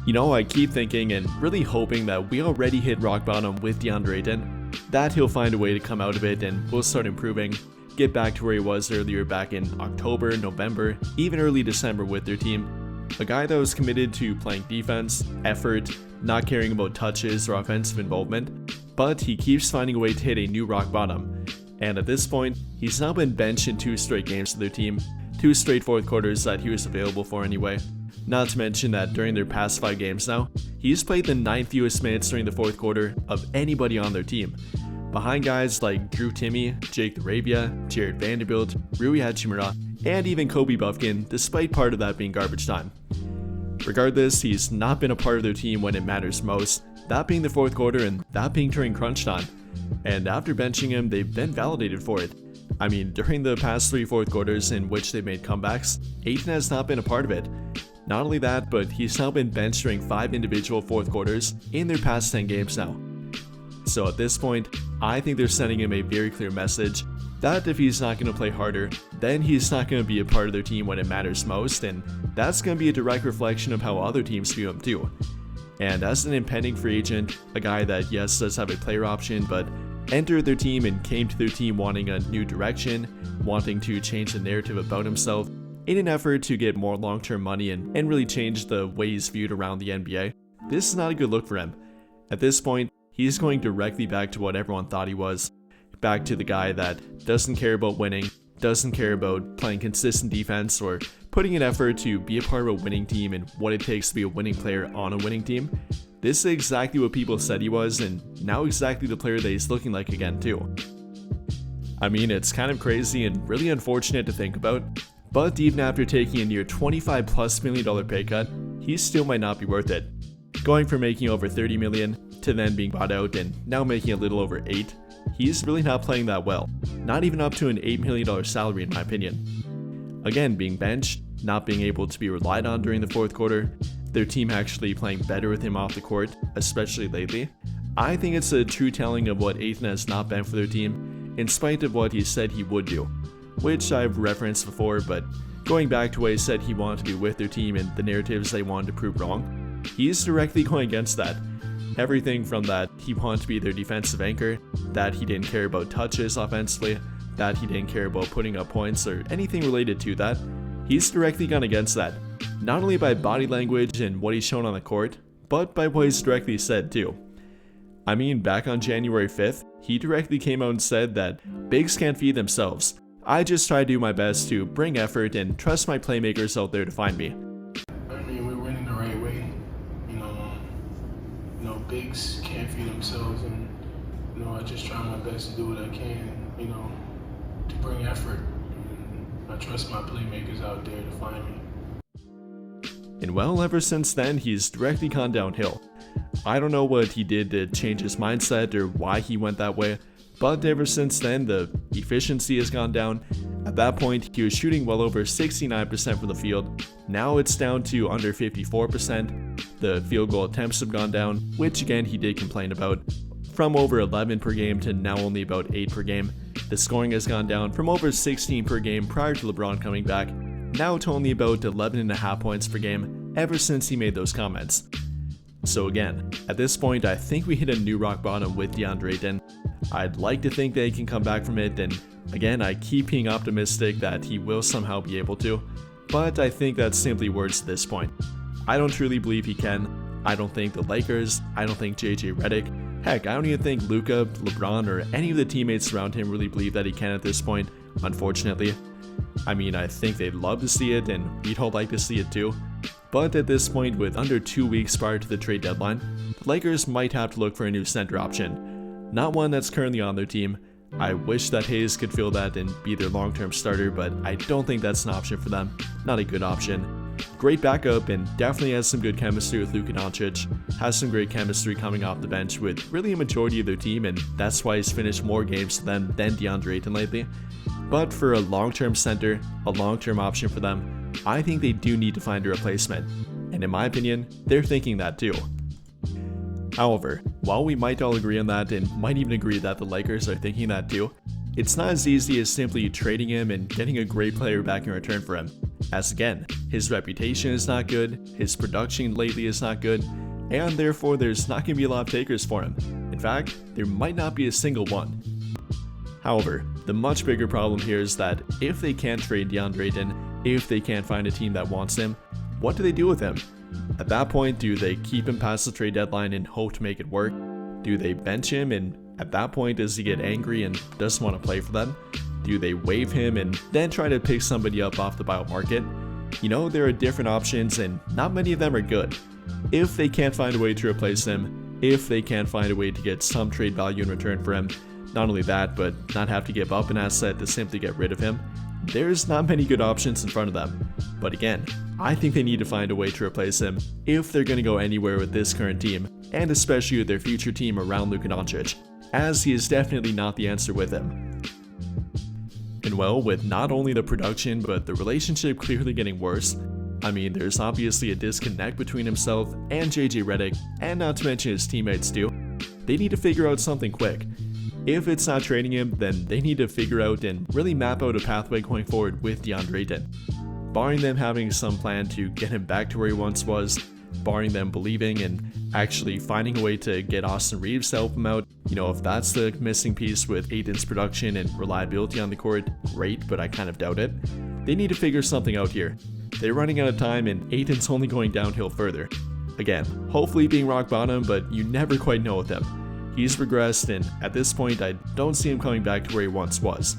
I keep thinking and really hoping that we already hit rock bottom with DeAndre Ayton, that he'll find a way to come out of it and we'll start improving, get back to where he was earlier back in October, November, even early December with their team. A guy that was committed to playing defense, effort, not caring about touches or offensive involvement, but he keeps finding a way to hit a new rock bottom. And at this point, he's now been benched in 2 straight games for their team, 2 straight fourth quarters that he was available for anyway. Not to mention that during their past 5 games now, he's played the 9th fewest minutes during the fourth quarter of anybody on their team, behind guys like Drew Timme, Jake Arabia, Jared Vanderbilt, Rui Hachimura, and even Kobe Buffkin, despite part of that being garbage time. Regardless, he's not been a part of their team when it matters most, that being the fourth quarter and that being during crunch time. And after benching him, they've been validated for it. I mean, during the past 3 fourth quarters in which they made comebacks, Ayton has not been a part of it. Not only that, but he's now been benched during 5 individual fourth quarters in their past 10 games now. So at this point, I think they're sending him a very clear message that if he's not going to play harder, then he's not going to be a part of their team when it matters most, and that's going to be a direct reflection of how other teams view him too. And as an impending free agent, a guy that yes does have a player option, but entered their team and came to their team wanting a new direction, wanting to change the narrative about himself, in an effort to get more long-term money and really change the way he's viewed around the NBA, this is not a good look for him. At this point, he's going directly back to what everyone thought he was, back to the guy that doesn't care about winning, doesn't care about playing consistent defense or putting an effort to be a part of a winning team and what it takes to be a winning player on a winning team. This is exactly what people said he was, and now exactly the player that he's looking like again too. I mean, it's kind of crazy and really unfortunate to think about, but even after taking a near $25+ million pay cut, he still might not be worth it. Going from making over $30 million to then being bought out and now making a little over $8 million, he's really not playing that well. Not even up to an $8 million salary in my opinion. Again, being benched, not being able to be relied on during the fourth quarter, their team actually playing better with him off the court, especially lately. I think it's a true telling of what Ayton has not been for their team, in spite of what he said he would do, which I've referenced before, but going back to what he said he wanted to be with their team and the narratives they wanted to prove wrong, he's directly going against that. Everything from that he wanted to be their defensive anchor, that he didn't care about touches offensively, that he didn't care about putting up points or anything related to that, he's directly gone against that. Not only by body language and what he's shown on the court, but by what he's directly said too. I mean, back on January 5th, he directly came out and said that bigs can't feed themselves. I just try to do my best to bring effort and trust my playmakers out there to find me. I mean, we're winning the right way. Bigs can't feed themselves, and I just try my best to do what I can, to bring effort. And I trust my playmakers out there to find me. And well, ever since then, he's directly gone downhill. I don't know what he did to change his mindset or why he went that way, but ever since then, the efficiency has gone down. At that point, he was shooting well over 69% from the field. Now it's down to under 54%. The field goal attempts have gone down, which again he did complain about, from over 11 per game to now only about 8 per game. The scoring has gone down from over 16 per game prior to LeBron coming back, now to only about 11.5 points per game ever since he made those comments. So again, at this point I think we hit a new rock bottom with DeAndre Ayton. I'd like to think that he can come back from it, and again I keep being optimistic that he will somehow be able to, but I think that's simply words at this point. I don't truly believe he can. I don't think the Lakers, I don't think JJ Redick, heck, I don't even think Luka, LeBron, or any of the teammates around him really believe that he can at this point, unfortunately. I mean, I think they'd love to see it, and we'd all like to see it too. But at this point, with under 2 weeks prior to the trade deadline, the Lakers might have to look for a new center option. Not one that's currently on their team. I wish that Hayes could fill that and be their long-term starter, but I don't think that's an option for them. Not a good option. Great backup and definitely has some good chemistry with Luka Doncic, has some great chemistry coming off the bench with really a majority of their team, and that's why he's finished more games for them than DeAndre Ayton lately. But for a long-term center, a long-term option for them, I think they do need to find a replacement, and in my opinion, they're thinking that too. However, while we might all agree on that and might even agree that the Lakers are thinking that too, it's not as easy as simply trading him and getting a great player back in return for him. as again, his reputation is not good, his production lately is not good, and therefore there's not going to be a lot of takers for him. In fact, there might not be a single one. However, the much bigger problem here is that if they can't trade DeAndre Ayton, if they can't find a team that wants him, what do they do with him? At that point, do they keep him past the trade deadline and hope to make it work? Do they bench him, and at that point does he get angry and doesn't want to play for them? Do they waive him and then try to pick somebody up off the buyout market? You know, there are different options and not many of them are good. If they can't find a way to replace him, if they can't find a way to get some trade value in return for him, not only that, but not have to give up an asset to simply get rid of him, there's not many good options in front of them. But again, I think they need to find a way to replace him if they're going to go anywhere with this current team, and especially with their future team around Luka Doncic, as he is definitely not the answer with him. And well, with not only the production but the relationship clearly getting worse, I mean, there's obviously a disconnect between himself and JJ Redick, and not to mention his teammates too. They need to figure out something quick. If it's not trading him, then they need to figure out and really map out a pathway going forward with DeAndre Ayton. Barring them having some plan to get him back to where he once was, barring them believing and actually finding a way to get Austin Reeves to help him out, you know, if that's the missing piece with Ayton's production and reliability on the court, great, but I kind of doubt it. They need to figure something out here. They're running out of time and Ayton's only going downhill further. Again, hopefully being rock bottom, but you never quite know with him. He's regressed, and at this point I don't see him coming back to where he once was.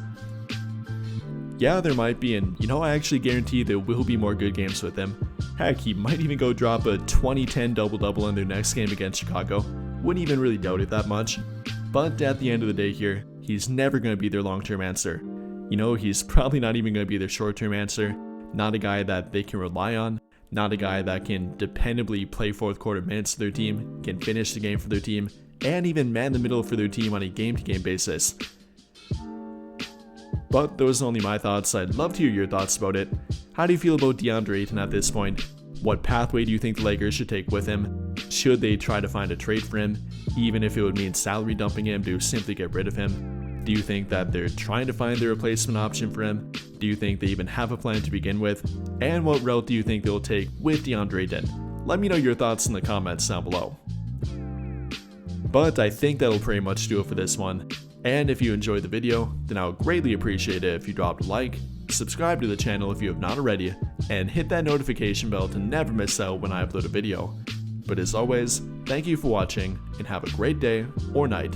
Yeah, there might be, and you know, I actually guarantee there will be more good games with him. Heck, he might even go drop a 20-10 double-double in their next game against Chicago. Wouldn't even really doubt it that much. But at the end of the day here, he's never going to be their long-term answer. You know, he's probably not even going to be their short-term answer. Not a guy that they can rely on. Not a guy that can dependably play fourth quarter minutes for their team, can finish the game for their team, and even man the middle for their team on a game-to-game basis. But those are only my thoughts. I'd love to hear your thoughts about it. How do you feel about DeAndre Ayton at this point? What pathway do you think the Lakers should take with him? Should they try to find a trade for him, even if it would mean salary dumping him to simply get rid of him? Do you think that they're trying to find the replacement option for him? Do you think they even have a plan to begin with? And what route do you think they'll take with DeAndre Ayton? Let me know your thoughts in the comments down below. But I think that'll pretty much do it for this one. And if you enjoyed the video, then I would greatly appreciate it if you dropped a like, subscribe to the channel if you have not already, and hit that notification bell to never miss out when I upload a video. But as always, thank you for watching, and have a great day or night.